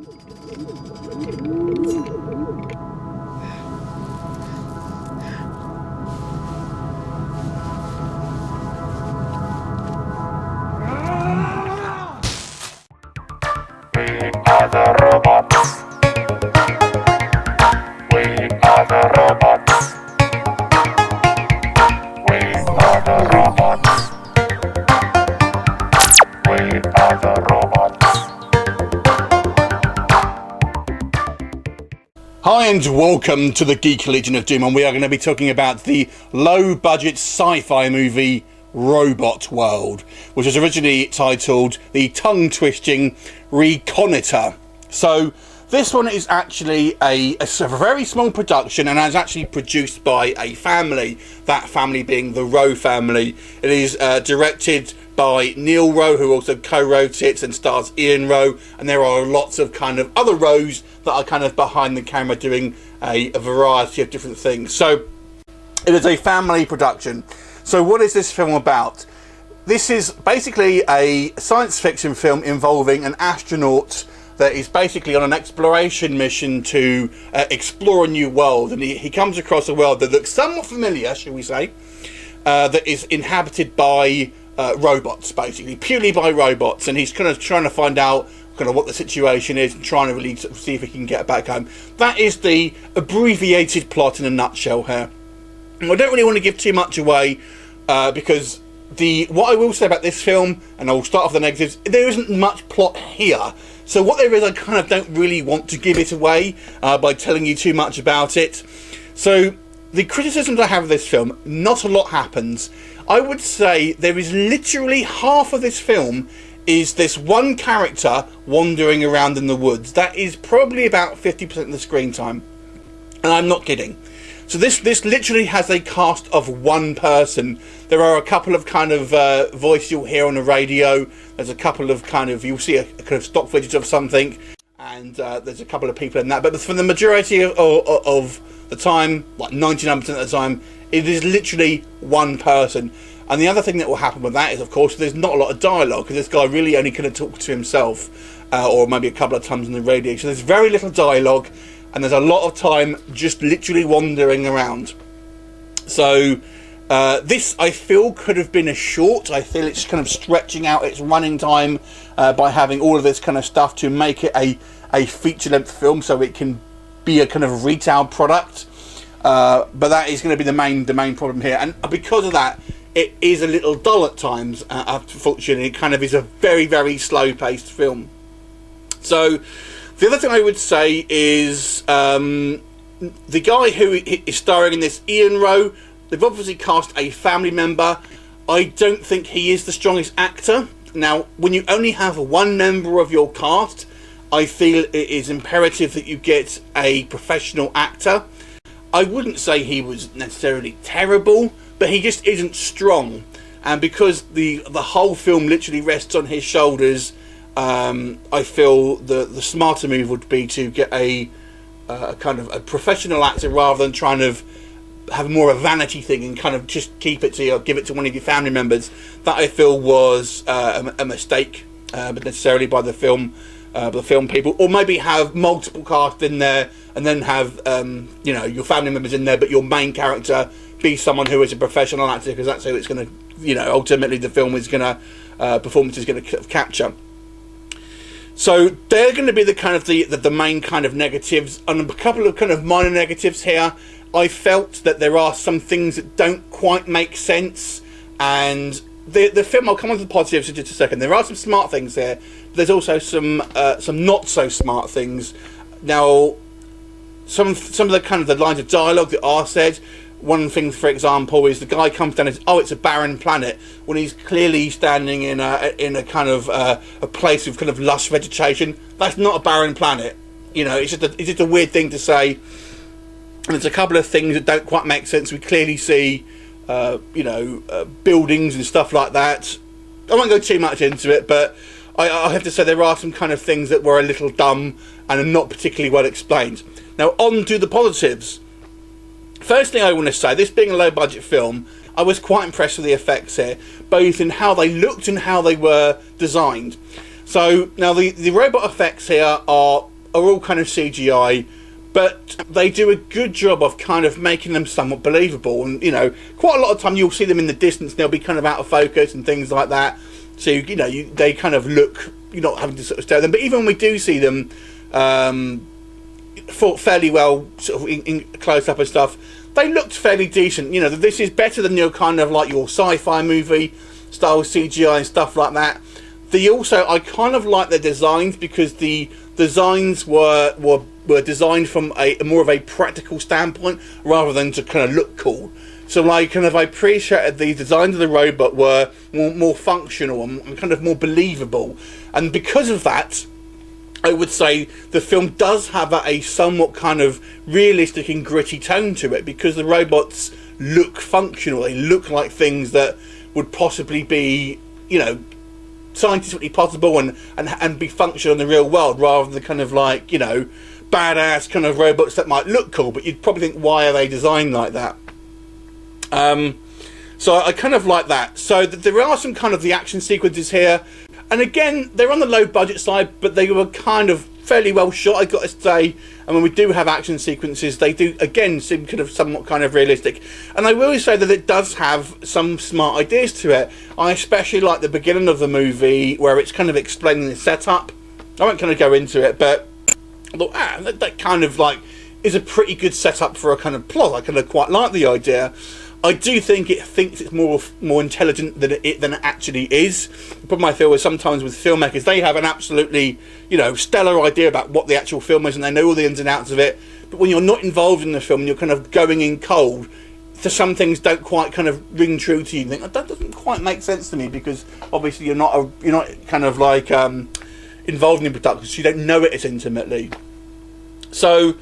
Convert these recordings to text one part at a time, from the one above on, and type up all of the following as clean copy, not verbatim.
are the robots. We are the robots. We are the robots. We are the robots. Hi and welcome to the Geek Legion of Doom, and we are going to be talking about the low-budget sci-fi movie Robot World, which was originally titled the tongue-twisting RECONNOITER. So this one is actually a very small production, and is actually produced by a family, that family being the Rowe family. It is directed by Neil Rowe, who also co-wrote it, and stars Ian Rowe, and there are lots of kind of other Rowes that are kind of behind the camera doing a variety of different things. So it is a family production. So what is this film about? This is basically a science fiction film involving an astronaut that is basically on an exploration mission to explore a new world, and he comes across a world that looks somewhat familiar, shall we say, that is inhabited by robots, basically, purely by robots, and he's kind of trying to find out kind of what the situation is and trying to really see if he can get back home. That is the abbreviated plot in a nutshell here. I don't really want to give too much away because what I will say about this film, and I'll start off the negatives, there isn't much plot here. So what there is, I kind of don't really want to give it away by telling you too much about it. So the criticisms I have of this film, not a lot happens. I would say there is literally half of this film is this one character wandering around in the woods. That is probably about 50% of the screen time. And I'm not kidding. So this literally has a cast of one person. There are a couple of kind of voice you'll hear on the radio. There's a couple of kind of, you'll see a kind of stock footage of something. And there's a couple of people in that. But for the majority of the time, like 99% of the time, it is literally one person. And the other thing that will happen with that is, of course, there's not a lot of dialogue, because this guy really only kind of talks to himself, or maybe a couple of times on the radio. So there's very little dialogue, and there's a lot of time just literally wandering around. So this, I feel, could have been a short. I feel it's kind of stretching out its running time by having all of this kind of stuff to make it a feature-length film, so it can be a kind of retail product. But that is going to be the main problem here, and because of that, it is a little dull at times. Unfortunately, it kind of is a very, very slow-paced film. So the other thing I would say is the guy who is starring in this, Ian Rowe, they've obviously cast a family member. I don't think he is the strongest actor. Now, when you only have one member of your cast, I feel it is imperative that you get a professional actor. I wouldn't say he was necessarily terrible, but he just isn't strong. And because the whole film literally rests on his shoulders, I feel the smarter move would be to get a kind of a professional actor, rather than trying to have more of a vanity thing and kind of just keep it to you, or give it to one of your family members. That I feel was a mistake, but necessarily by the film people, or maybe have multiple cast in there and then have your family members in there, but your main character be someone who is a professional actor, because that's who it's going to, ultimately the film is going to performance is going to capture. So they're going to be the kind of the main kind of negatives, and a couple of kind of minor negatives here. I felt that there are some things that don't quite make sense, and the film, I'll come on to the positives in just a second. There are some smart things there, but there's also some not so smart things. Now, some of the kind of the lines of dialogue that are said. One thing, for example, is the guy comes down and says, "Oh, it's a barren planet," when he's clearly standing in a kind of a place with kind of lush vegetation. That's not a barren planet. It's just a weird thing to say. And there's a couple of things that don't quite make sense. We clearly see, buildings and stuff like that. I won't go too much into it, but I have to say there are some kind of things that were a little dumb and are not particularly well explained. Now, on to the positives. First thing I want to say, this being a low-budget film, I was quite impressed with the effects here, both in how they looked and how they were designed. So, now the robot effects here are are all kind of CGI, but they do a good job of kind of making them somewhat believable. And, you know, quite a lot of time you'll see them in the distance, they'll be kind of out of focus and things like that. So, you know, they kind of look, you're not having to sort of stare at them. But even when we do see them fairly well sort of in close up and stuff, they looked fairly decent. You know, this is better than your kind of like your sci-fi movie style CGI and stuff like that. I kind of like their designs, because the designs were designed from a more of a practical standpoint rather than to kind of look cool. So like, kind of, I appreciated the designs of the robot were more functional and kind of more believable. And because of that, I would say the film does have a somewhat kind of realistic and gritty tone to it, because the robots look functional. They look like things that would possibly be, you know, scientifically possible and be functional in the real world, rather than kind of like, you know, badass kind of robots that might look cool, but you'd probably think, why are they designed like that? So I kind of like that. So there are some kind of the action sequences here, and again, they're on the low budget side, but they were kind of fairly well shot, I got to say. And when we do have action sequences, they do again seem kind of somewhat kind of realistic. And I will say that it does have some smart ideas to it. I especially like the beginning of the movie, where it's kind of explaining the setup. I won't kind of go into it, but I thought, that kind of like is a pretty good setup for a kind of plot. I kind of quite like the idea. I do think it thinks it's more intelligent than it actually is. The problem I feel is sometimes with filmmakers, they have an absolutely, you know, stellar idea about what the actual film is, and they know all the ins and outs of it. But when you're not involved in the film and you're kind of going in cold, so some things don't quite kind of ring true to you. You think, that doesn't quite make sense to me, because obviously you're not kind of like involved in the production, so you don't know it as intimately. So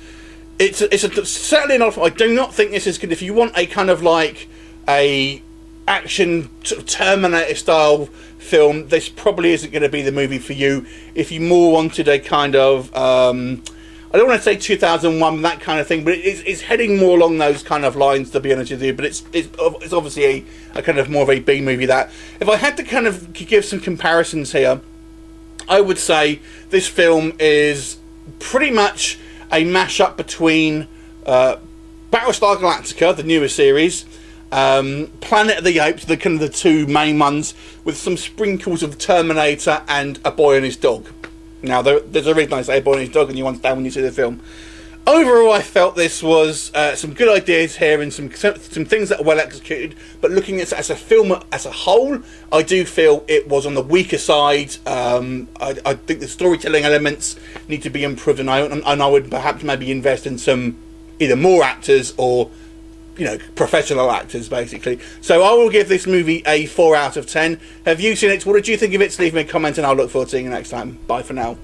It's certainly not. I do not think this is good. If you want a kind of like a action sort of Terminator style film, this probably isn't going to be the movie for you. If you more wanted a kind of I don't want to say 2001, that kind of thing, but it's heading more along those kind of lines, to be honest with you. But it's obviously a kind of more of a B movie. That if I had to kind of give some comparisons here, I would say this film is pretty much a mash-up between Battlestar Galactica, the newer series, Planet of the Apes, the kind of the two main ones, with some sprinkles of Terminator and A Boy and His Dog. Now, there's a reason I say A Boy and His Dog, and you understand when you see the film. Overall, I felt this was some good ideas here and some things that are well executed, but looking at it as a film as a whole, I do feel it was on the weaker side. I think the storytelling elements need to be improved, and I would perhaps maybe invest in some either more actors or, you know, professional actors, basically. So I will give this movie a 4 out of 10. Have you seen it? What did you think of it? Leave me a comment, and I'll look forward to seeing you next time. Bye for now.